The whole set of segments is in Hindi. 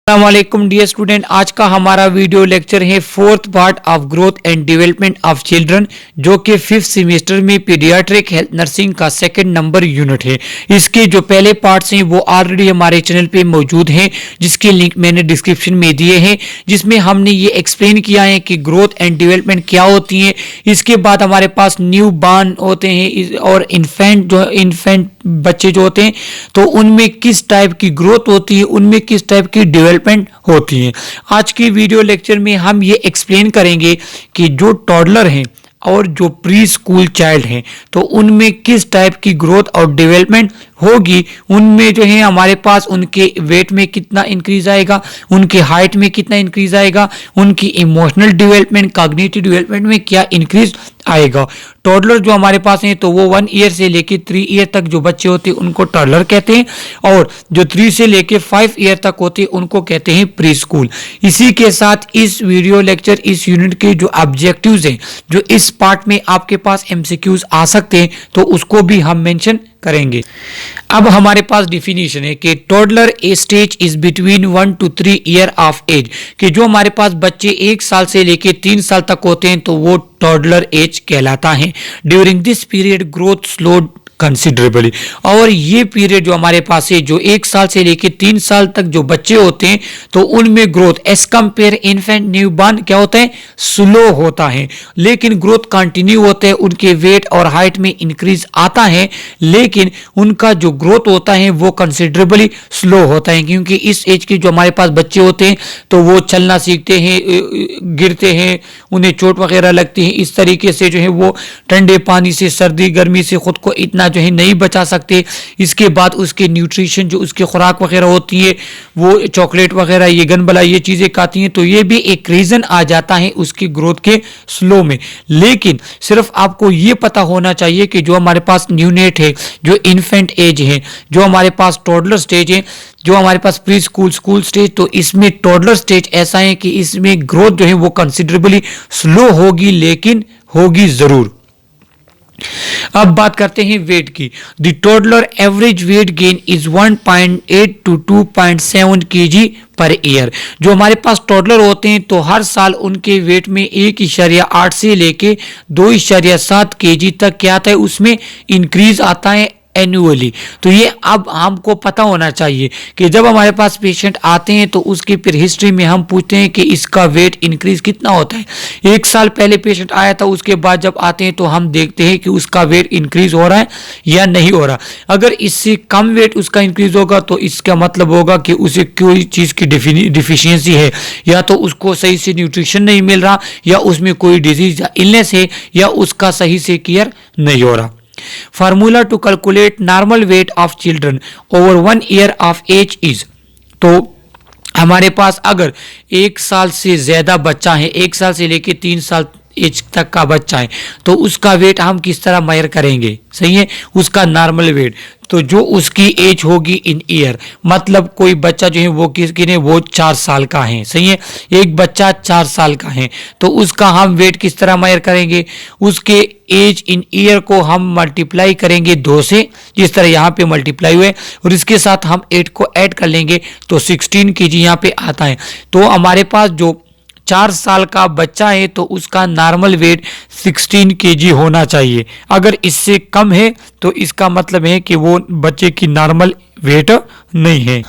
अस्सलामुअलैकुम डियर स्टूडेंट, आज का हमारा वीडियो लेक्चर है fourth part of growth and development of children, जो कि फिफ्थ सेमेस्टर में पीडियाट्रिक हेल्थ नर्सिंग का सेकंड नंबर यूनिट है। इसके जो पहले पार्ट्स हैं वो ऑलरेडी हमारे चैनल पे मौजूद हैं, जिसके लिंक मैंने डिस्क्रिप्शन में दिए हैं, जिसमें हमने ये एक्सप्लेन किया है कि ग्रोथ एंड डेवलपमेंट क्या होती है। इसके बाद हमारे पास न्यू बॉर्न होते हैं और इन्फेंट बच्चे जो होते हैं, तो उनमें किस टाइप की ग्रोथ होती है, उनमें किस टाइप की डेवलपमेंट होती है। आज की वीडियो लेक्चर में हम ये एक्सप्लेन करेंगे कि जो टॉडलर हैं और जो प्री स्कूल चाइल्ड हैं, तो उनमें किस टाइप की ग्रोथ और डेवलपमेंट होगी। उनमें जो है हमारे पास उनके वेट में कितना इंक्रीज आएगा, उनके हाइट में कितना इंक्रीज आएगा, उनकी इमोशनल डेवलपमेंट, कॉग्निटिव डेवलपमेंट में क्या इंक्रीज आएगा। टॉडलर जो हमारे पास हैं तो वो 1 ईयर से लेके 3 ईयर तक जो बच्चे होते हैं उनको टॉडलर कहते हैं, और जो 3 से लेके 5 ईयर तक होते हैं उनको कहते हैं प्री स्कूल। इसी के साथ इस वीडियो लेक्चर, इस यूनिट के जो ऑब्जेक्टिव्स हैं, जो इस पार्ट में आपके पास एमसीक्यूज आ सकते हैं, तो उसको भी हम मेंशन करेंगे। अब हमारे पास डिफिनीशन है कि toddler a stage is between 1 to 3 year of age, कि जो हमारे पास बच्चे 1 साल से लेके 3 साल तक होते हैं तो वो टॉडलर एज कहलाता है। During this period growth slowed considerably, और ये पीरियड जो हमारे पास है, जो 1 साल से लेके 3 साल तक जो बच्चे होते हैं, तो उनमें growth age compare infant newborn क्या होता है, स्लो होता है, लेकिन ग्रोथ कंटिन्यू होता है। उनके वेट और हाइट में इंक्रीज आता है, लेकिन उनका जो ग्रोथ होता है वो कंसिडरेबली स्लो होता है, क्योंकि इस एज के जो हमारे पास बच्चे होते हैं तो वो चलना सीखते हैं, गिरते हैं, उन्हें चोट वगैरह लगती है। इस तरीके से जो है वो ठंडे पानी से, सर्दी गर्मी से खुद को इतना जो है नहीं बचा सकते। इसके बाद उसके न्यूट्रिशन, जो उसकी खुराक वगैरह होती है, वो चॉकलेट वगैरह, ये गनबला, ये चीजें खाती हैं, तो ये भी एक रीजन आ जाता है उसकी ग्रोथ के स्लो में। लेकिन सिर्फ आपको ये पता होना चाहिए कि जो हमारे पास न्यूनेट है, जो इन्फेंट एज है, जो हमारे पास टॉडलर स्टेज है, जो हमारे पास प्री स्कूल, स्कूल स्टेज, तो इसमें टॉडलर स्टेज ऐसा है कि इसमें ग्रोथ जो है वो कंसिडरेबली स्लो होगी, लेकिन होगी जरूर। अब बात करते हैं वेट की। The toddler average weight gain is 1.8 to 2.7 kg per year. जो हमारे पास टोडलर होते हैं तो हर साल उनके वेट में 1.8 से लेके 2.7 kg तक क्या आता है, उसमें इंक्रीज आता है एनुअली। तो ये अब हमको पता होना चाहिए कि जब हमारे पास पेशेंट आते हैं तो उसकी फिर हिस्ट्री में हम पूछते हैं कि इसका वेट इंक्रीज कितना होता है। 1 साल पहले पेशेंट आया था, उसके बाद जब आते हैं तो हम देखते हैं कि उसका वेट इंक्रीज हो रहा है या नहीं हो रहा। अगर इससे कम वेट उसका इंक्रीज होगा तो इसका मतलब होगा कि उसे कोई चीज़ की डिफिशियंसी है, या तो उसको सही से न्यूट्रिशन नहीं मिल रहा, या उसमें कोई डिजीज या इलनेस है, या उसका सही से केयर नहीं हो रहा। Formula to calculate normal weight of children over 1 year of age is, तो हमारे पास अगर 1 साल से ज्यादा बच्चा है, 1 साल से लेके 3 साल एज तक का बच्चा है, तो उसका वेट हम किस तरह मेजर करेंगे, सही है, उसका नॉर्मल वेट। तो जो उसकी एज होगी इन ईयर, मतलब कोई बच्चा जो है वो किसकी है, वो 4 साल का है, सही है, एक बच्चा 4 साल का है, तो उसका हम वेट किस तरह मेजर करेंगे, उसके एज इन ईयर को हम मल्टीप्लाई करेंगे 2 से, जिस तरह यहाँ पे मल्टीप्लाई हुए, और इसके साथ हम 8 को ऐड कर लेंगे तो 16 kg यहाँ पे आता है। तो हमारे पास जो 4 साल का बच्चा है तो उसका नॉर्मल वेट 16 kg होना चाहिए। अगर इससे कम है तो इसका मतलब है कि वो बच्चे की नॉर्मल वेट नहीं है।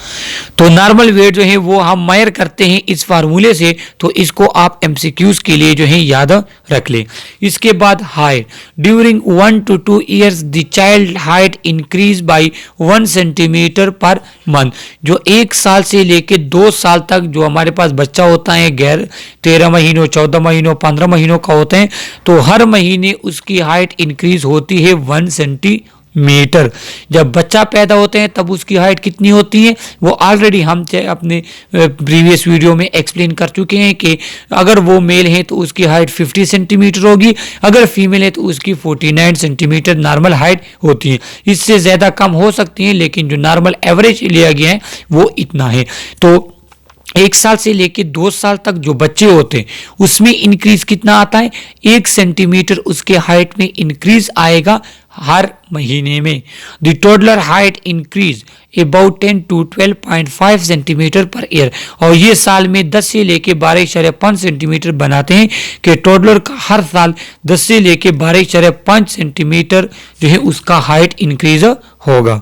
तो नॉर्मल वेट जो है वो हम मेजर करते हैं इस फार्मूले से, तो इसको आप एमसीक्यूज के लिए जो है याद रख लें। इसके बाद height, during 1 to 2 years the child height increase by 1 centimetre per month. जो 1 साल से लेके 2 साल तक जो हमारे पास बच्चा होता है, गैर 13 महीनों, 14 महीनों, 15 महीनों का होते हैं, तो हर महीने उसकी हाइट इंक्रीज होती है 1 सेंटीमीटर। जब बच्चा पैदा होते हैं तब उसकी हाइट कितनी होती है, वो ऑलरेडी हम अपने प्रीवियस वीडियो में एक्सप्लेन कर चुके हैं कि अगर वो मेल है तो उसकी हाइट 50 सेंटीमीटर होगी, अगर फीमेल है तो उसकी 49 सेंटीमीटर नॉर्मल हाइट होती है। इससे ज़्यादा कम हो सकती है, लेकिन जो नॉर्मल एवरेज लिया गया है वो इतना है। तो 1 साल से लेके 2 साल तक जो बच्चे होते हैं उसमें इंक्रीज कितना आता है, 1 सेंटीमीटर उसके हाइट में इंक्रीज आएगा हर महीने में। The toddler height increase about 10 to 12.5 centimetre per year, और ये साल में 10 से लेके 12.5 सेंटीमीटर बनाते हैं कि टोडलर का हर साल 10 से लेके 12.5 सेंटीमीटर जो है उसका हाइट इंक्रीज होगा।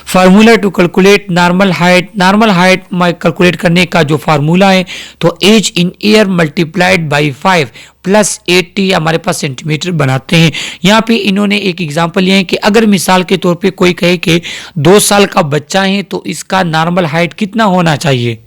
Formula to calculate normal height calculate करने का जो फार्मूला है, तो age in year multiplied by 5 plus 80 हमारे पास सेंटीमीटर बनाते हैं। यहाँ पे इन्होंने एक एग्जांपल लिया है कि अगर मिसाल के तौर पे कोई कहे कि 2 साल का बच्चा है तो इसका नॉर्मल हाइट कितना होना चाहिए।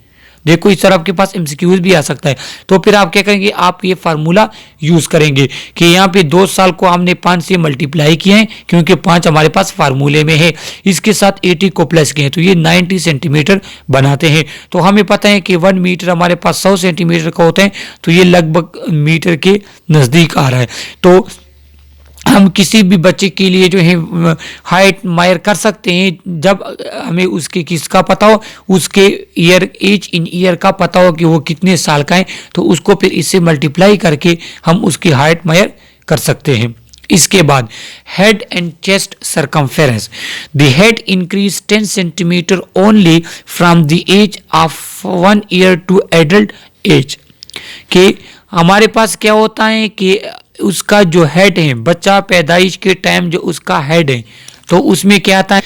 देखो इस तरह आपके पास एमसीक्यूज भी आ सकता है, तो फिर आप क्या करेंगे, आप ये फार्मूला यूज करेंगे कि यहाँ पे 2 साल को हमने 5 से मल्टीप्लाई किए हैं क्योंकि 5 हमारे पास फार्मूले में है, इसके साथ 80 को प्लस किए हैं तो ये 90 सेंटीमीटर बनाते हैं। तो हमें पता है कि 1 मीटर हमारे पास 100 सेंटीमीटर का होता है, तो ये लगभग मीटर के नज़दीक आ रहा है। तो हम किसी भी बच्चे के लिए जो है हाइट मायर कर सकते हैं जब हमें उसके किसका पता हो, उसके ईयर एज इन ईयर का पता हो कि वो कितने साल का है, तो उसको फिर इससे मल्टीप्लाई करके हम उसकी हाइट मायर कर सकते हैं। इसके बाद head and chest circumference, the head increase 10 centimetre only from the age of 1 year to adult age. कि हमारे पास क्या होता है कि उसका जो हेड है, बच्चा पैदाइश के टाइम जो उसका हेड है, तो उसमें क्या आता है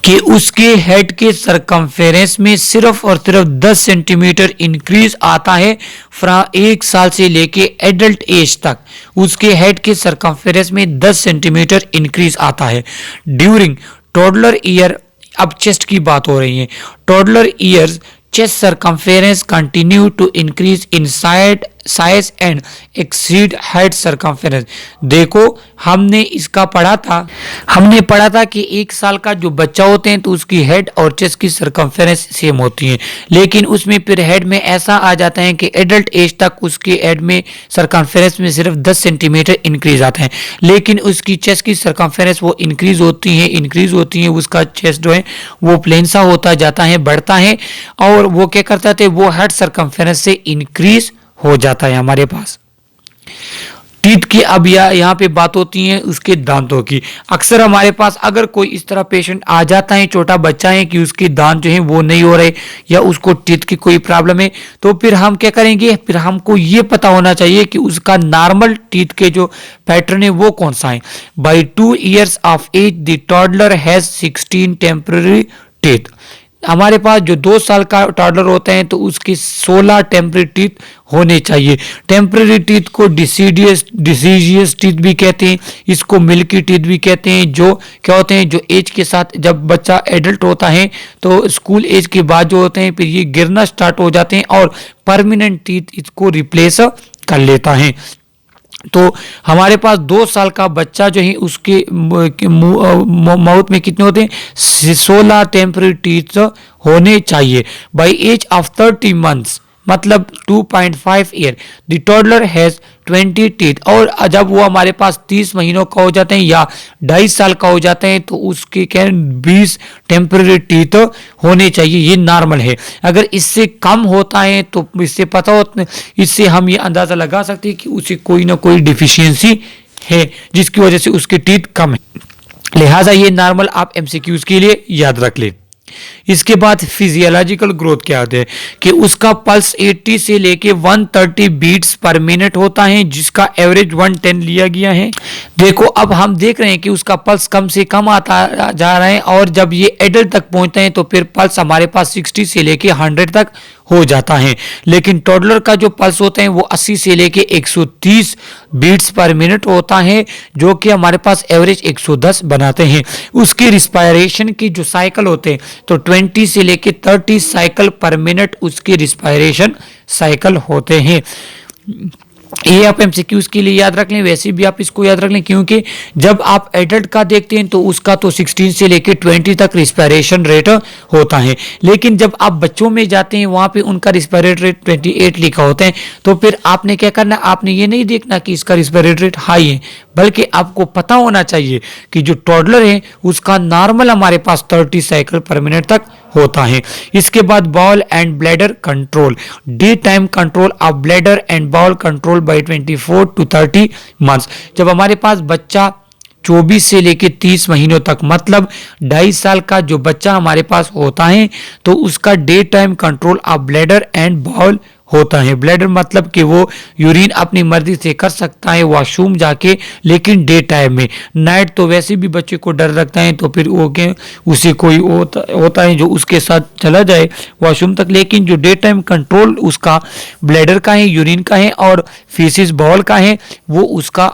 कि उसके हेड के सरकमफेरेंस में सिर्फ और सिर्फ 10 सेंटीमीटर इंक्रीज आता है। 1 साल से लेके एडल्ट एज तक उसके हेड के सरकमफेरेंस में 10 सेंटीमीटर इंक्रीज आता है। ड्यूरिंग टोडलर ईयर, अब चेस्ट की बात हो रही है, toddler years chest circumference continue to increase in size and exceed head circumference। देखो हमने इसका पढ़ा था कि 1 साल का जो बच्चा होते हैं तो उसकी हेड और चेस्ट की सरकमफेरेंस सेम होती है, लेकिन उसमें फिर हेड में ऐसा आ जाता है कि एडल्ट एज तक उसके हेड में सरकमफेरेंस में सिर्फ 10 सेंटीमीटर इंक्रीज आता है, लेकिन उसकी चेस्ट की सरकमफेरेंस वो इंक्रीज होती है, उसका चेस्ट जो है वो प्लेन सा होता जाता है, बढ़ता है, और वो क्या करता है, वो हेड सरकमफेरेंस से इंक्रीज हो जाता है हमारे पास। टीथ की अब यहाँ पे बात होती है उसके दांतों की। अक्सर हमारे पास अगर कोई इस तरह पेशेंट आ जाता है, छोटा बच्चा है, कि उसके दांत जो है वो नहीं हो रहे या उसको टीथ की कोई प्रॉब्लम है, तो फिर हम क्या करेंगे, फिर हमको ये पता होना चाहिए कि उसका नॉर्मल टीथ के जो पैटर्न है वो कौन सा है। By 2 years of age the toddler has 16 temporary teeth. हमारे पास जो 2 साल का टॉडलर होता है तो उसके 16 टेम्पररी टीथ होने चाहिए। टेम्पररी टीथ को डिसीजियस टीथ भी कहते हैं, इसको मिल्की टीथ भी कहते हैं। जो क्या होते हैं, जो एज के साथ जब बच्चा एडल्ट होता है तो स्कूल एज के बाद जो होते हैं फिर ये गिरना स्टार्ट हो जाते हैं और परमानेंट टीथ इसको रिप्लेस कर लेता है। तो हमारे पास 2 साल का बच्चा जो है उसके माउथ में कितने होते हैं, 16 टेम्पररी टीथ होने चाहिए। बाई एज ऑफ 30 months मतलब 2.5 year the toddler has 20 teeth. और जब वो हमारे पास 30 महीनों का हो जाते हैं या 2.5 साल का हो जाते हैं तो उसके क्या 20 टेम्पररी टीथ होने चाहिए, ये नॉर्मल है। अगर इससे कम होता है तो इससे हम ये अंदाज़ा लगा सकते हैं कि उसे कोई ना कोई डिफिशियंसी है जिसकी वजह से उसके टीथ कम है, लिहाजा ये नॉर्मल आप एमसीक्यूज के लिए याद रख लें। इसके बाद फिजियोलॉजिकल ग्रोथ क्या होता है कि उसका पल्स 80 से लेके 130 बीट्स पर मिनट होता है, जिसका एवरेज 110 लिया गया है। देखो अब हम देख रहे हैं कि उसका पल्स कम से कम आता जा रहा है, और जब ये एडल्ट तक पहुंचते हैं तो फिर पल्स हमारे पास 60 से लेके 100 तक हो जाता है। लेकिन टॉडलर का जो पल्स होता है वो 80 से लेके 130 बीट्स पर मिनट होता है, जो कि हमारे पास एवरेज 110 बनाते हैं। उसकी रिस्पायरेशन की जो साइकिल होते हैं तो 20 से लेके 30 साइकिल पर मिनट उसके रिस्पायरेशन साइकिल होते हैं। ये आप एमसीक्यूज के लिए याद रख लें, वैसे भी आप इसको याद रख लें, क्योंकि जब आप एडल्ट का देखते हैं तो उसका तो 16 से लेके 20 तक रिस्पायरेशन रेट होता है, लेकिन जब आप बच्चों में जाते हैं वहाँ पे उनका रिस्पायरेटरी रेट 28 लिखा होता है। तो फिर आपने क्या करना, आपने ये नहीं देखना कि इसका रिस्पायरेटरी रेट हाई है, बल्कि आपको पता होना चाहिए कि जो टॉडलर है उसका नॉर्मल हमारे पास 30 साइकिल पर मिनट तक होता है। इसके बाद bowel and bladder control, day time control of bladder and bowel control by 24 to 30 months। जब हमारे पास बच्चा 24 से लेकर 30 महीनों तक, मतलब 2.5 साल का जो बच्चा हमारे पास होता है तो उसका day time control of bladder and bowel होता है। ब्लैडर मतलब कि वो यूरिन अपनी मर्जी से कर सकता है वॉशरूम जाके, लेकिन डे टाइम में। नाइट तो वैसे भी बच्चे को डर लगता है तो फिर वो के उसे कोई होता है जो उसके साथ चला जाए वॉशरूम तक, लेकिन जो डे टाइम कंट्रोल उसका ब्लैडर का है, यूरिन का है और फीसिस बाउल का है, वो उसका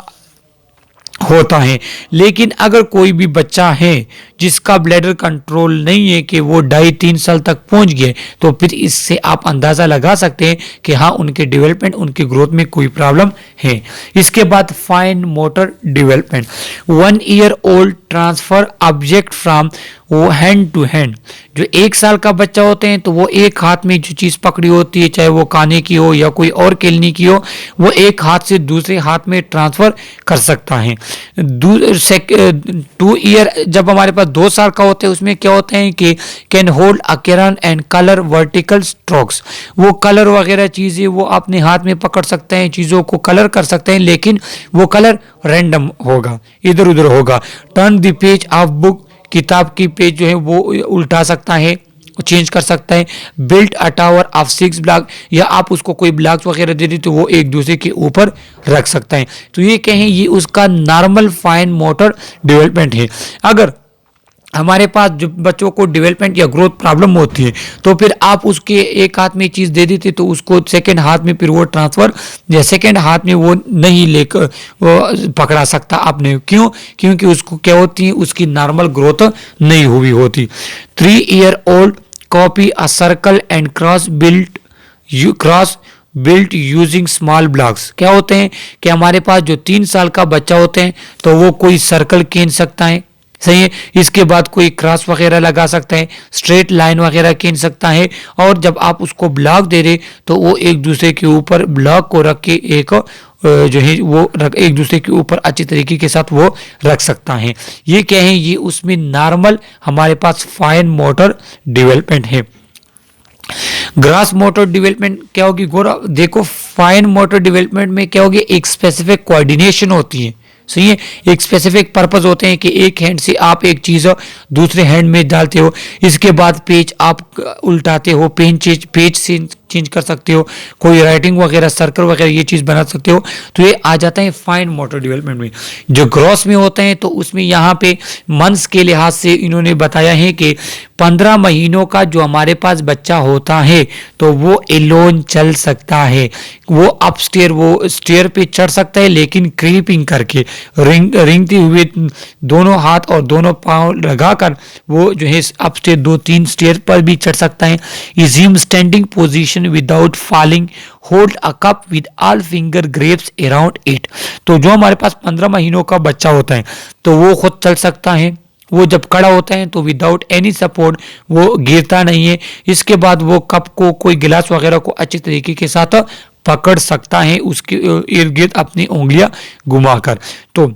होता है। लेकिन अगर कोई भी बच्चा है जिसका ब्लैडर कंट्रोल नहीं है कि वो 2.5-3 साल तक पहुंच गए, तो फिर इससे आप अंदाज़ा लगा सकते हैं कि हाँ उनके डेवलपमेंट, उनकी ग्रोथ में कोई प्रॉब्लम है। इसके बाद fine motor development, 1 year old transfer object from वो हैंड टू हैंड। जो 1 साल का बच्चा होते हैं तो वो एक हाथ में जो चीज़ पकड़ी होती है, चाहे वो खाने की हो या कोई और खेलने की हो, वो एक हाथ से दूसरे हाथ में ट्रांसफर कर सकता है। 2 ईयर जब हमारे पास 2 साल का होता है उसमें क्या होता है कि can hold a crayon and colour vertical strokes, वो कलर वगैरह चीज़ें वो अपने हाथ में पकड़ सकते हैं, चीज़ों को कलर कर सकते हैं, लेकिन वो कलर रैंडम होगा, इधर उधर होगा। Turn the page of book, किताब की पेज जो है वो उल्टा सकता है, चेंज कर सकता है। Built a tower of 6 block, या आप उसको कोई ब्लॉक्स वगैरह दे दी तो वो एक दूसरे के ऊपर रख सकता है। तो ये कहें ये उसका नॉर्मल फाइन मोटर डेवलपमेंट है। अगर हमारे पास जो बच्चों को डेवलपमेंट या ग्रोथ प्रॉब्लम होती है तो फिर आप उसके एक हाथ में चीज़ दे देते तो उसको सेकंड हाथ में फिर वो ट्रांसफ़र या सेकंड हाथ में वो नहीं लेकर पकड़ा सकता आपने। क्यों? क्योंकि उसको क्या होती है, उसकी नॉर्मल ग्रोथ नहीं हुई होती। 3 year old copy a circle and cross built using small blocks. क्या होते हैं कि हमारे पास जो 3 साल का बच्चा होते हैं तो वो कोई सर्कल खींच सकता है, सही है। इसके बाद कोई क्रॉस वगैरह लगा सकता है, स्ट्रेट लाइन वगैरह खींच सकता है। और जब आप उसको ब्लॉक दे रहे तो वो एक दूसरे के ऊपर ब्लॉक को रख के एक जो है वो एक दूसरे के ऊपर अच्छी तरीके के साथ वो रख सकता है। ये क्या है, ये उसमें नॉर्मल हमारे पास फाइन मोटर डेवलपमेंट है। ग्रास मोटर डेवलपमेंट क्या होगी, गोरा देखो फाइन मोटर डेवलपमेंट में क्या होगी, एक स्पेसिफिक कोऑर्डिनेशन होती है, सही है। एक स्पेसिफिक पर्पस होते हैं कि एक हैंड से आप एक चीज़ दूसरे हैंड में डालते हो, इसके बाद पेज आप उल्टाते हो, पेज से चेंज कर सकते हो, कोई राइटिंग वगैरह सर्कल वगैरह ये चीज़ बना सकते हो। तो ये आ जाता है फाइन मोटर डेवलपमेंट में। जो ग्रॉस में होते हैं तो उसमें यहाँ पे मंथ्स के लिहाज से इन्होंने बताया है कि 15 महीनों का जो हमारे पास बच्चा होता है तो वो एलोन चल सकता है, वो अपस्टेयर वो स्टेयर पे चढ़ सकता है, लेकिन क्रीपिंग करके रेंगते हुए दोनों हाथ और दोनों पाँव लगाकर वो जो है अपस्टेयर 2-3 स्टेयर पर भी चढ़ सकता है। Assume standing position without falling, hold a cup with all finger grapes around it. तो जो हमारे पास 15 महीनों का बच्चा होता है तो वो खुद चल सकता है, वो जब खड़ा होता है तो विदाउट एनी सपोर्ट वो गिरता नहीं है। इसके बाद वो कप को कोई गिलास वगैरह को अच्छी तरीके के साथ पकड़ सकता है उसके इर्द गिर्द अपनी उंगलियां घुमाकर। तो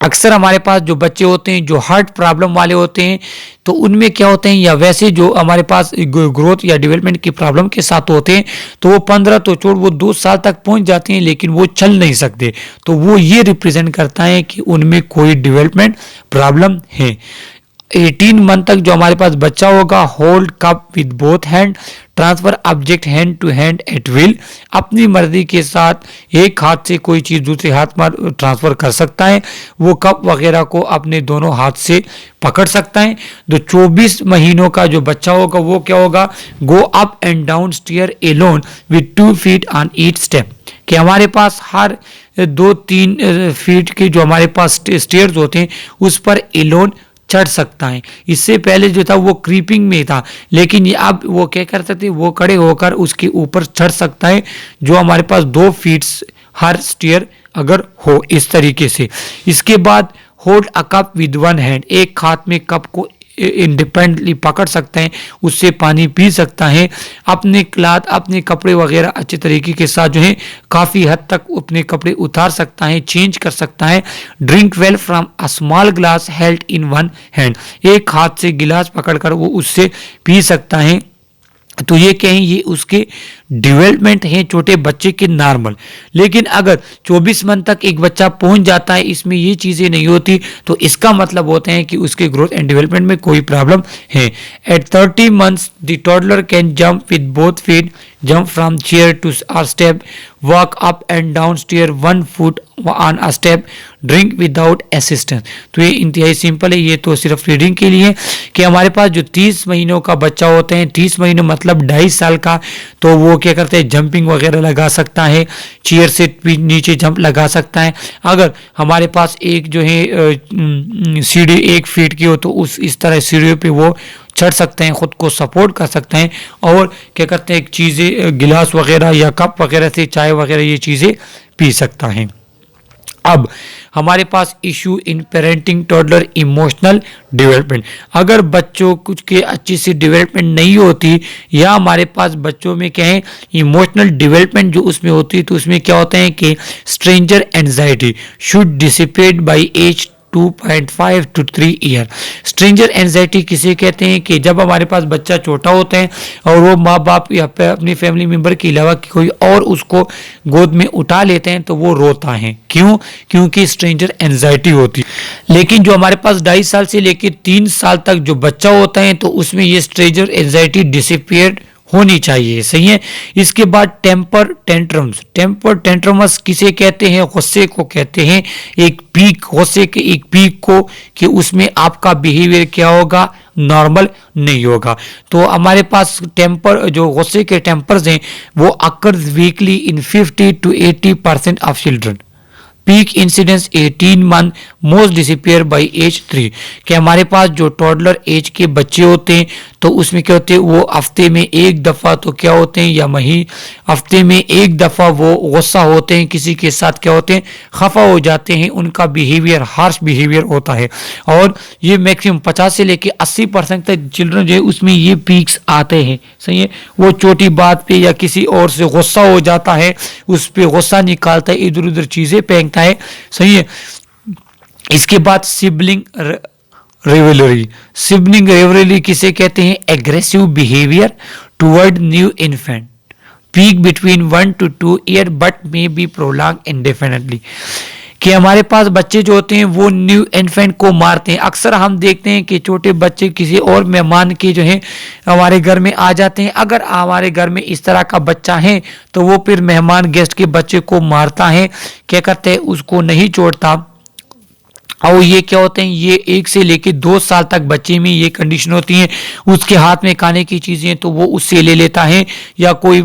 अक्सर हमारे पास जो बच्चे होते हैं जो हार्ट प्रॉब्लम वाले होते हैं तो उनमें क्या होते हैं, या वैसे जो हमारे पास ग्रोथ या डेवलपमेंट की प्रॉब्लम के साथ होते हैं तो वो 15 तो छोड़ वो 2 साल तक पहुंच जाते हैं लेकिन वो चल नहीं सकते। तो वो ये रिप्रेजेंट करता है कि उनमें कोई डेवलपमेंट प्रॉब्लम है। 18 मंथ तक जो हमारे पास बच्चा होगा, hold cup with both hand, transfer object hand to hand at will, अपनी मर्जी के साथ एक हाथ से कोई चीज़ दूसरे हाथ में ट्रांसफर कर सकता है, वो कप वगैरह को अपने दोनों हाथ से पकड़ सकता है। जो 24 महीनों का जो बच्चा होगा वो क्या होगा, go up and down stair alone with 2 feet on each step, कि हमारे पास हर 2-3 फीट के जो हमारे पास स्टेयर्स होते हैं उस पर एलोन चढ़ सकता है। इससे पहले जो था वो क्रीपिंग में था, लेकिन ये अब वो क्या कर सकते हैं, वो खड़े होकर उसके ऊपर चढ़ सकता है, जो हमारे पास 2 फीट हर स्टेयर अगर हो इस तरीके से। इसके बाद hold a cup with 1 hand, एक हाथ में कप को इंडिपेंडेंटली पकड़ सकते हैं, उससे पानी पी सकता है, अपने क्लॉथ अपने कपड़े वगैरह अच्छे तरीके के साथ जो है काफ़ी हद तक अपने कपड़े उतार सकता है, चेंज कर सकता है। Drink well from a small glass held in 1 hand, एक हाथ से गिलास पकड़कर वो उससे पी सकता है। तो ये कहें ये उसके डेवलपमेंट है छोटे बच्चे के नॉर्मल। लेकिन अगर 24 मंथ तक एक बच्चा पहुंच जाता है, इसमें ये चीज़ें नहीं होती, तो इसका मतलब होता है कि उसके ग्रोथ एंड डेवलपमेंट में कोई प्रॉब्लम है। At 30 months the toddler can jump with both feet, jump from chair to a step, walk up and down stair 1 foot on a step, drink without assistance. तो ये इंतहाई सिंपल है, ये तो सिर्फ रीडिंग के लिए कि हमारे पास जो 30 महीनों का बच्चा होता है, 30 महीनों मतलब 2.5 साल का, तो वो क्या करते हैं, जंपिंग वगैरह लगा सकता है, चेयर से भी नीचे जंप लगा सकता है। अगर हमारे पास एक जो है सीढ़ी 1 फीट की हो तो इस तरह सीढ़ियों पे वो चढ़ सकते हैं, खुद को सपोर्ट कर सकते हैं, और क्या करते हैं, चीज़ें गिलास वगैरह या कप वगैरह से चाय वगैरह ये चीज़ें पी सकता है। अब हमारे पास issue in parenting toddler emotional development. अगर बच्चों कुछ के अच्छी सी डेवलपमेंट नहीं होती, या हमारे पास बच्चों में क्या है, इमोशनल डेवलपमेंट जो उसमें होती है, तो उसमें क्या होता है कि stranger anxiety should dissipate by age 2.5 to 3 year. Stranger anxiety किसे कहते हैं कि जब हमारे पास बच्चा छोटा होता है और वो माँ बाप या अपनी फैमिली मेंबर के अलावा कोई और उसको गोद में उठा लेते हैं तो वो रोता है। क्यों? क्योंकि स्ट्रेंजर एंजाइटी होती है। लेकिन जो हमारे पास 2.5 साल से लेकर 3 साल तक जो बच्चा होता है, तो उसमें ये स्ट्रेंजर एंजाइटी डिसिपेट होनी चाहिए। सही है। इसके बाद टेम्पर टेंट्रम्स किसे कहते हैं? गुस्से को कहते हैं। एक पीक, गुस्से के एक पीक को, कि उसमें आपका बिहेवियर क्या होगा, नॉर्मल नहीं होगा। तो हमारे पास टेम्पर, जो गुस्से के टेम्पर्स हैं, वो occurs weekly in 50 to 80% of children. Peak incidence 18 month, most disappear by age 3। कि हमारे पास जो टॉडलर एज के बच्चे होते हैं, तो उसमें क्या होते हैं, वो हफ्ते में एक दफ़ा तो क्या होते हैं, या हफ्ते में एक दफ़ा वो गुस्सा होते हैं, किसी के साथ क्या होते हैं, खफा हो जाते हैं, उनका बिहेवियर हार्श बिहेवियर होता है। और ये मैक्सिमम 50 से लेके 80% तक चिल्ड्रन जो है उसमें ये पीक्स आते हैं। सही है। वो छोटी बात पे या किसी और से गुस्सा हो जाता है, उस पर गुस्सा निकालता है, इधर उधर चीज़ें फेंकता है। सही है। इसके बाद सिबलिंग रिवलरी किसे कहते हैं? Aggressive behaviour toward new infant, peak between 1 to 2 year but may be prolong indefinitely. कि हमारे पास बच्चे जो होते हैं वो न्यू इन्फेंट को मारते हैं। अक्सर हम देखते हैं कि छोटे बच्चे किसी और मेहमान के जो है हमारे घर में आ जाते हैं। अगर हमारे घर में इस तरह का बच्चा है तो वो फिर मेहमान गेस्ट के बच्चे को मारता है, क्या करते हैं, उसको नहीं छोड़ता। और ये क्या होते हैं, ये 1 से लेके 2 साल तक बच्चे में ये कंडीशन होती है। उसके हाथ में खाने की चीज़ें तो वो उससे ले लेता है, या कोई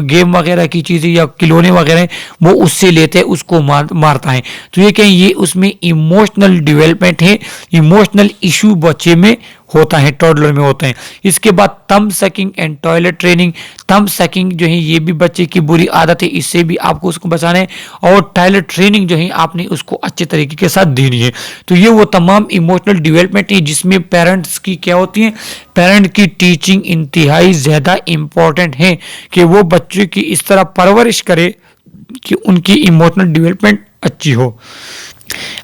गेम वगैरह की चीज़ें या खिलौने वगैरह वो उससे लेते हैं, उसको मारता है। तो ये कहें, ये उसमें इमोशनल डेवलपमेंट है, इमोशनल इशू बच्चे में होता है, टॉडलर में होता है। इसके बाद thumb sucking and toilet training. Thumb sucking जो है ये भी बच्चे की बुरी आदत है, इससे भी आपको उसको बचाना है। और टॉयलेट ट्रेनिंग जो है आपने उसको अच्छे तरीके के साथ देनी है। तो ये वो तमाम इमोशनल डेवलपमेंट है जिसमें पेरेंट्स की क्या होती है, पेरेंट की टीचिंग इंतहाई ज़्यादा इम्पोर्टेंट है, कि वो बच्चे की इस तरह परवरिश करे कि उनकी इमोशनल डेवलपमेंट अच्छी हो।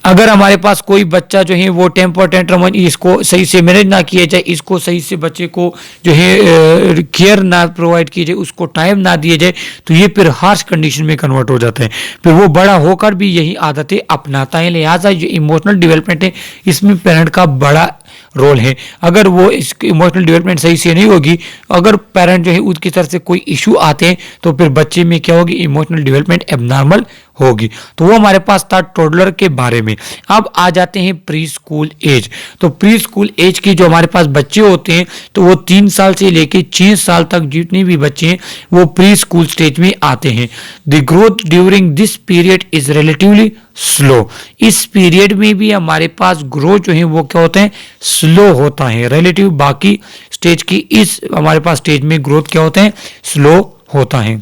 अगर हमारे पास कोई बच्चा जो है वो टेम्पर टेंट्रम, इसको सही से मैनेज ना किया जाए, इसको सही से बच्चे को जो है केयर ना प्रोवाइड की जाए, उसको टाइम ना दिया जाए, तो ये फिर हार्श कंडीशन में कन्वर्ट हो जाता है। फिर वो बड़ा होकर भी यही आदतें अपनाता है। लिहाजा जो इमोशनल डेवलपमेंट है इसमें पेरेंट का बड़ा रोल है। अगर वो इसकी इमोशनल डेवलपमेंट सही से नहीं होगी, अगर पेरेंट जो है उसकी तरफ से कोई इशू आते हैं, तो फिर बच्चे में क्या होगी, इमोशनल डेवलपमेंट एबनॉर्मल होगी। तो वो हमारे पास था टोडलर के बारे में। अब आ जाते हैं प्री स्कूल एज। तो प्री स्कूल एज के जो हमारे पास बच्चे होते हैं, तो वो 3 साल से लेके 6 साल तक जितने भी बच्चे हैं वो प्री स्कूल स्टेज में आते हैं। The growth during this period is relatively slow. इस पीरियड में भी हमारे पास ग्रोथ जो है वो क्या होता है, स्लो होता है। रिलेटिव बाकी स्टेज की इस हमारे पास स्टेज में ग्रोथ क्या होता है, स्लो होता है।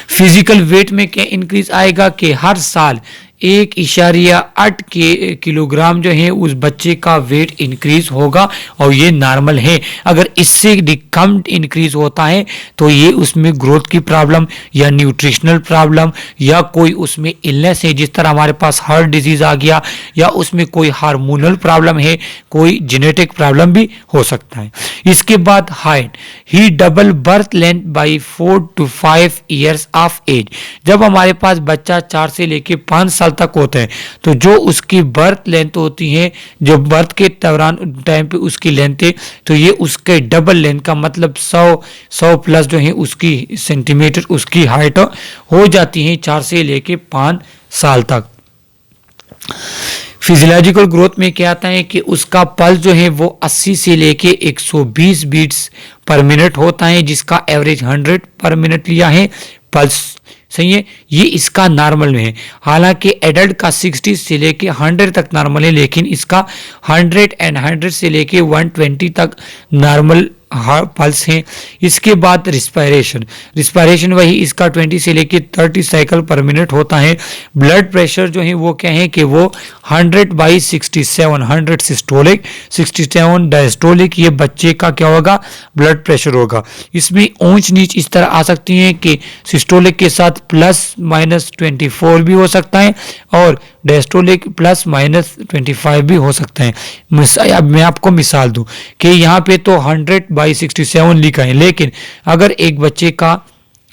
फिजिकल वेट में क्या इंक्रीज आएगा कि हर साल 1.8 किलोग्राम जो है उस बच्चे का वेट इंक्रीज होगा और ये नॉर्मल है। अगर इससे कम इंक्रीज होता है तो ये उसमें ग्रोथ की प्रॉब्लम या न्यूट्रिशनल प्रॉब्लम या कोई उसमें इलनेस है, जिस तरह हमारे पास हार्ट डिजीज आ गया, या उसमें कोई हार्मोनल प्रॉब्लम है, कोई जेनेटिक प्रॉब्लम भी हो सकता है। इसके बाद हाइट, ही double birth length by 4 to 5 years of age. जब हमारे पास बच्चा 4 से लेके 5 साल तक होता है तो जो उसकी बर्थ लेंथ होती है, जो बर्थ के दौरान टाइम पे उसकी लेंथ है, तो ये उसके डबल लेंथ का मतलब 100 प्लस जो है उसकी सेंटीमीटर उसकी हाइट हो जाती है 4 से लेके 5 साल तक। फिजियोलॉजिकल ग्रोथ में क्या आता है कि उसका पल्स जो है वो 80 से लेके 120 बीट्स पर मिनट होता है, जिसका एवरेज 100 पर मिनट लिया है पल्स। सही है, ये इसका नॉर्मल में है। हालांकि एडल्ट का 60 से लेके 100 तक नॉर्मल है, लेकिन इसका 100 से लेके 120 तक नॉर्मल पल्स है। इसके बाद रिस्पायरेशन वही इसका 20 से लेके 30 साइकिल पर मिनट होता है। ब्लड प्रेशर जो है वो क्या है कि वो 100/67, 100 सिस्टोलिक, 67 डायस्टोलिक, ये बच्चे का क्या होगा, ब्लड प्रेशर होगा। इसमें ऊंच नीच इस तरह आ सकती है कि सिस्टोलिक के साथ +-24 भी हो सकता है और डायस्टोलिक +-25 भी हो सकता है। अब मैं आपको मिसाल दूं कि यहाँ पे तो 100/67 लिखा है, लेकिन अगर एक बच्चे का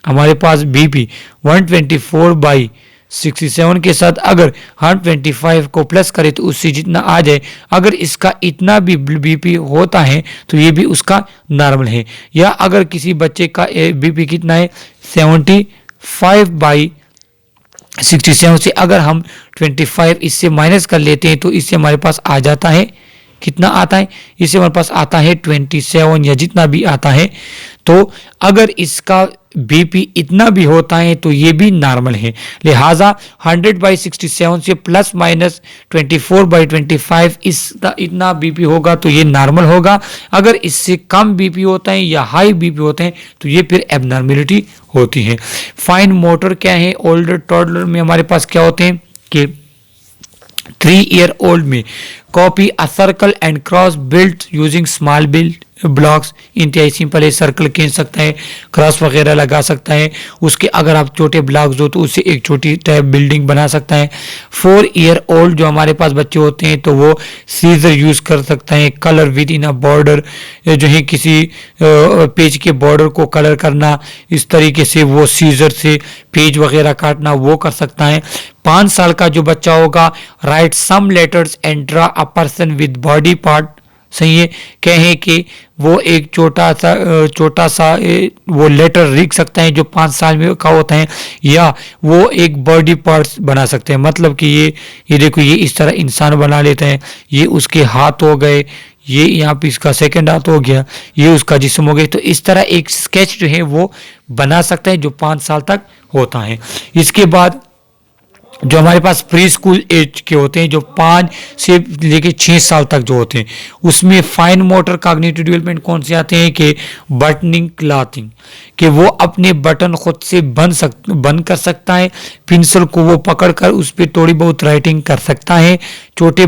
हमारे पास बीपी 124/67 के साथ अगर 125 को प्लस करे तो उससे जितना आ जाए, अगर इसका इतना भी बीपी होता है तो ये भी उसका नॉर्मल है। या अगर किसी बच्चे का बीपी कितना है 75/67 से अगर हम 25 इससे माइनस कर लेते हैं तो इससे हमारे पास आ जाता है, कितना आता है, इससे हमारे पास आता है 27 या जितना भी आता है। तो अगर इसका बीपी इतना भी होता है तो ये भी नॉर्मल है। लिहाजा 100/67 से +-24/25 इतना बीपी होगा तो ये नॉर्मल होगा। अगर इससे कम बीपी होता है या हाई बीपी होते हैं तो ये फिर एबनॉर्मेलिटी होती है। फाइन मोटर क्या है, ओल्डर टॉडलर में हमारे पास क्या होते हैं कि 3-year-old में copy a circle and cross built using small built blocks. इंतहाई सिंपल है, सर्कल खींच सकता है, क्रॉस वगैरह लगा सकता है, उसके अगर आप छोटे ब्लॉक्स दो तो उससे एक छोटी टाइप बिल्डिंग बना सकता है। 4-year-old जो हमारे पास बच्चे होते हैं तो वो सीजर यूज कर सकता है, colour with in a border, जो है किसी पेज के बॉर्डर को कलर करना, इस तरीके से वो सीजर से पेज वगैरह काटना वो कर सकता है। 5 साल का जो बच्चा होगा, write some letters and draw a person with body part. सही है, कहें कि वो एक छोटा सा वो लेटर लिख सकता है जो 5 साल में का होता है, या वो एक बॉडी पार्ट्स बना सकते हैं। मतलब कि ये देखो, ये इस तरह इंसान बना लेते हैं, ये उसके हाथ हो गए, ये यहाँ पे इसका सेकंड हाथ हो गया, ये उसका जिस्म हो गया। तो इस तरह एक स्केच जो है वो बना सकता है जो 5 साल तक होता है। इसके बाद जो हमारे पास प्री स्कूल एज के होते हैं, जो 5 से लेके 6 साल तक जो होते हैं, उसमें फाइन मोटर कॉग्निटिव डेवलपमेंट कौन से आते हैं कि बटनिंग, क्लॉथिंग, कि वो अपने बटन खुद से बंद कर सकता है, पेंसिल को वो पकड़कर उस पर थोड़ी बहुत राइटिंग कर सकता है, छोटे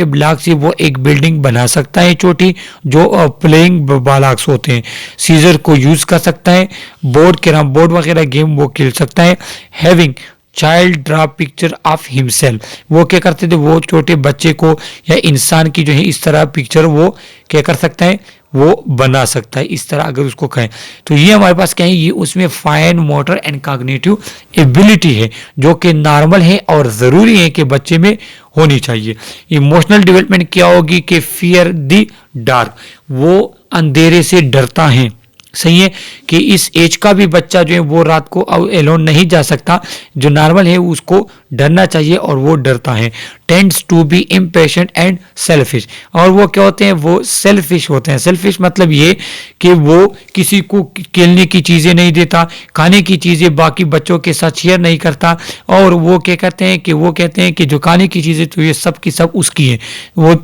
ब्लॉक से वो एक बिल्डिंग बना सकता है छोटी, जो प्लेइंग ब्लॉक्स होते हैं, सीजर को यूज कर सकता है, कैरम बोर्ड वगैरह गेम वो खेल सकता है। Having child draw picture of himself, वो क्या करते थे, वो छोटे बच्चे को या इंसान की जो है इस तरह पिक्चर वो क्या कर सकता है, वो बना सकता है इस तरह अगर उसको कहें तो। ये हमारे पास क्या है, ये उसमें fine motor and cognitive ability है जो कि नॉर्मल है और ज़रूरी है कि बच्चे में होनी चाहिए। इमोशनल डेवलपमेंट क्या होगी कि फियर द डार्क, वो अंधेरे से डरता है। सही है कि इस एज का भी बच्चा जो है वो रात को एलोन नहीं जा सकता, जो नॉर्मल है उसको डरना चाहिए और वो डरता है। Tends to be impatient and selfish, और वो क्या होते हैं, वो सेल्फिश होते हैं। सेल्फिश मतलब ये कि वो किसी को खेलने की चीज़ें नहीं देता, खाने की चीज़ें बाकी बच्चों के साथ शेयर नहीं करता, और वो क्या कहते हैं कि वो कहते हैं कि जो खाने की चीज़ें तो ये सब की सब उसकी है, वो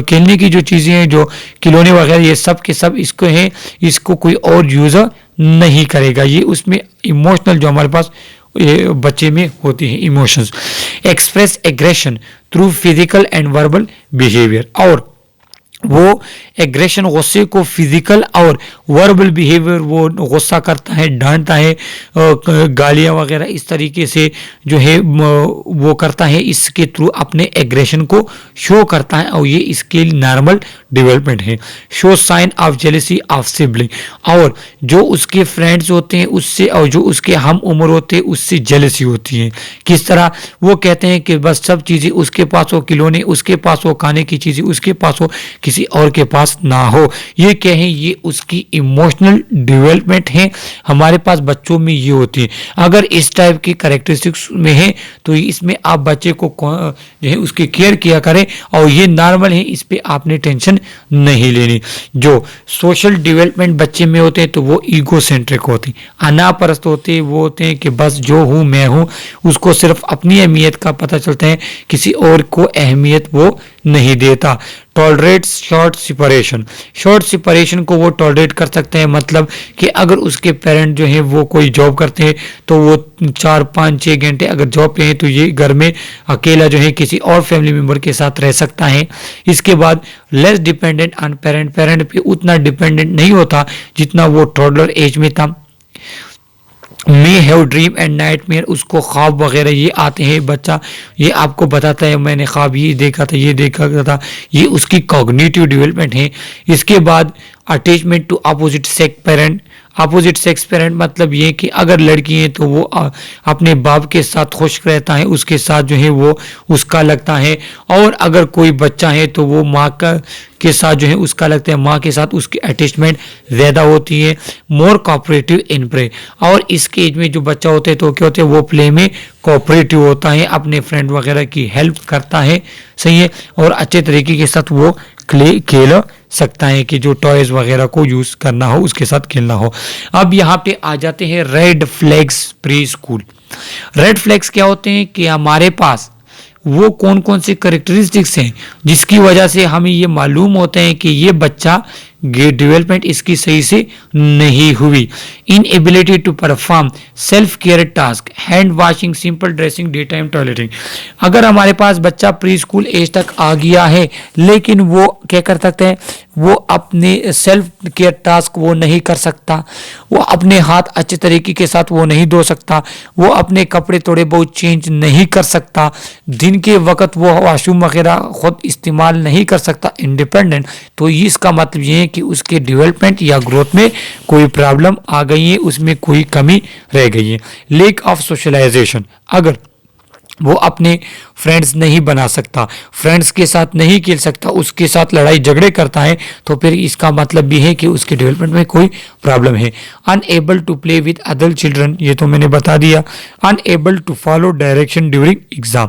खेलने की जो चीज़ें हैं, जो खिलौने वगैरह, ये सब के सब इसको हैं, इसको कोई और यूज़र नहीं करेगा। ये उसमें इमोशनल जो हमारे पास बच्चे में होती है। Emotions express aggression through physical and verbal behaviour, और वो एग्रेशन गुस्से को फिजिकल और वर्बल बिहेवियर, वो गुस्सा करता है, डांटता है, गालियां वगैरह इस तरीके से जो है वो करता है, इसके थ्रू अपने एग्रेशन को शो करता है, और ये इसके नॉर्मल डेवलपमेंट है। Show sign of jealousy of sibling, और जो उसके फ्रेंड्स होते हैं उससे और जो उसके हम उम्र होते हैं उससे जेलसी होती है। किस तरह? वो कहते हैं कि बस सब चीज़ें उसके पास हो, खिलौने उसके पास हो, खाने की चीज़ें उसके पास हो, किसी और के पास ना हो। ये क्या है? ये उसकी इमोशनल डेवलपमेंट है। हमारे पास बच्चों में ये होती है। अगर इस टाइप की कैरेक्टरिस्टिक्स में है तो इसमें आप बच्चे को जो है उसकी केयर किया करें, और ये नॉर्मल है, इस पे आपने टेंशन नहीं लेनी। जो सोशल डेवलपमेंट बच्चे में होते हैं तो वो ईगो सेंट्रिक होते हैं, अनापरस्त होते हैं। वो होते हैं कि बस जो हूँ मैं हूँ, उसको सिर्फ अपनी अहमियत का पता चलता है, किसी और को अहमियत वो नहीं देता। Tolerate short separation, short separation को वो टॉलरेट कर सकते हैं, मतलब कि अगर उसके पेरेंट जो हैं वो कोई जॉब करते हैं तो वो 4-5-6 घंटे अगर जॉब पे हैं तो ये घर में अकेला जो है किसी और फैमिली मेम्बर के साथ रह सकता है। इसके बाद less dependent on parent, parent पे उतना डिपेंडेंट नहीं होता जितना वो टॉडलर एज में था। May have dream and night mayor, उसको ख्वाब वगैरह ये आते हैं, बच्चा ये आपको बताता है मैंने ख्वाब ये देखा था, ये देखा था, ये उसकी कॉग्निटिव डेवलपमेंट है। इसके बाद attachment to opposite sex parent, opposite sex parent मतलब ये कि अगर लड़की है तो वो अपने बाप के साथ खुश रहता है, उसके साथ जो है वो उसका लगता है, और अगर कोई बच्चा है तो वो माँ का के साथ जो है उसका लगता है, माँ के साथ उसकी अटैचमेंट ज़्यादा होती है। मोर कोऑपरेटिव इन प्ले, और इसके एज में जो बच्चा होता है तो क्या होता है वो प्ले में कोऑपरेटिव होता है, अपने फ्रेंड वगैरह की हेल्प करता है, सही है, और अच्छे तरीके के साथ वो खेल सकता है कि जो टॉयज वगैरह को यूज करना हो उसके साथ खेलना हो। अब यहाँ पे आ जाते हैं red flags pre school. Red flags क्या होते हैं कि हमारे पास वो कौन कौन से करेक्टरिस्टिक्स हैं जिसकी वजह से हमें ये मालूम होता है कि ये बच्चा डेवलपमेंट इसकी सही से नहीं हुई। Inability to perform self care task, hand washing, simple dressing, day time toileting. अगर हमारे पास बच्चा प्री स्कूल एज तक आ गया है लेकिन वो क्या कर सकते हैं, वो अपने सेल्फ केयर टास्क वो नहीं कर सकता, वो अपने हाथ अच्छे तरीके के साथ वो नहीं धो सकता, वो अपने कपड़े थोड़े बहुत चेंज नहीं कर सकता, दिन के वक्त वो वॉशरूम वगैरह खुद इस्तेमाल नहीं कर सकता इंडिपेंडेंट, तो इसका मतलब ये है कि उसके डेवलपमेंट या ग्रोथ में कोई प्रॉब्लम आ गई है, उसमें कोई कमी रह गई है। लेक ऑफ सोशलाइजेशन, अगर वो अपने फ्रेंड्स नहीं बना सकता, फ्रेंड्स के साथ नहीं खेल सकता, उसके साथ लड़ाई झगड़े करता है, तो फिर इसका मतलब भी है कि उसके डेवलपमेंट में कोई प्रॉब्लम है। Unable to play with other children, ये तो मैंने बता दिया। Unable to follow direction during exam,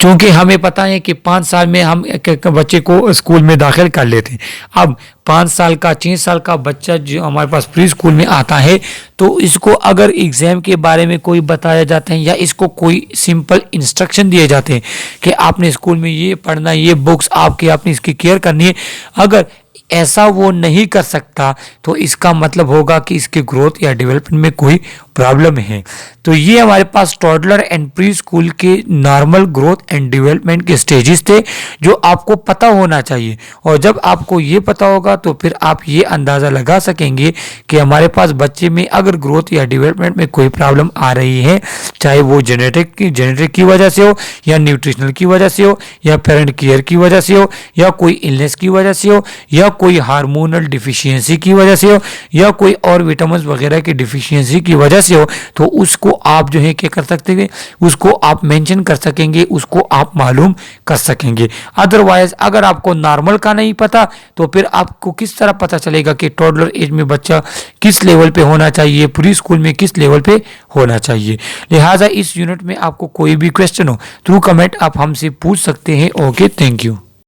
क्योंकि हमें पता है कि 5 साल में हम एक बच्चे को स्कूल में दाखिल कर लेते हैं। अब 5 साल का 6 साल का बच्चा जो हमारे पास प्री स्कूल में आता है तो इसको अगर एग्जाम के बारे में कोई बताया जाता है या इसको कोई सिंपल इंस्ट्रक्शन दिए जाते हैं कि आपने स्कूल में ये पढ़ना, ये बुक्स आपकी, आपने इसकी केयर करनी है, अगर ऐसा वो नहीं कर सकता तो इसका मतलब होगा कि इसके ग्रोथ या डेवलपमेंट में कोई प्रॉब्लम है। तो ये हमारे पास टॉडलर एंड प्री स्कूल के नॉर्मल ग्रोथ एंड डेवलपमेंट के स्टेजेस थे जो आपको पता होना चाहिए, और जब आपको ये पता होगा तो फिर आप ये अंदाज़ा लगा सकेंगे कि हमारे पास बच्चे में अगर ग्रोथ या डेवलपमेंट में कोई प्रॉब्लम आ रही है, चाहे वो जेनेटिक की वजह से हो या न्यूट्रिशनल की वजह से हो या पेरेंट केयर की वजह से हो या कोई इलनेस की वजह से हो या कोई हार्मोनल डिफिशियंसी की वजह से हो या कोई और विटामिन वगैरह की डिफिशियंसी की वजह से हो, तो उसको आप जो है क्या कर सकते हैं, उसको आप मेंशन कर सकेंगे, उसको आप मालूम कर सकेंगे। अदरवाइज अगर आपको नॉर्मल का नहीं पता तो फिर आपको किस तरह पता चलेगा कि टॉडलर एज में बच्चा किस लेवल पे होना चाहिए, प्री स्कूल में किस लेवल पे होना चाहिए। लिहाजा इस यूनिट में आपको कोई भी क्वेश्चन हो थ्रू कमेंट आप हमसे पूछ सकते हैं। Okay, thank you.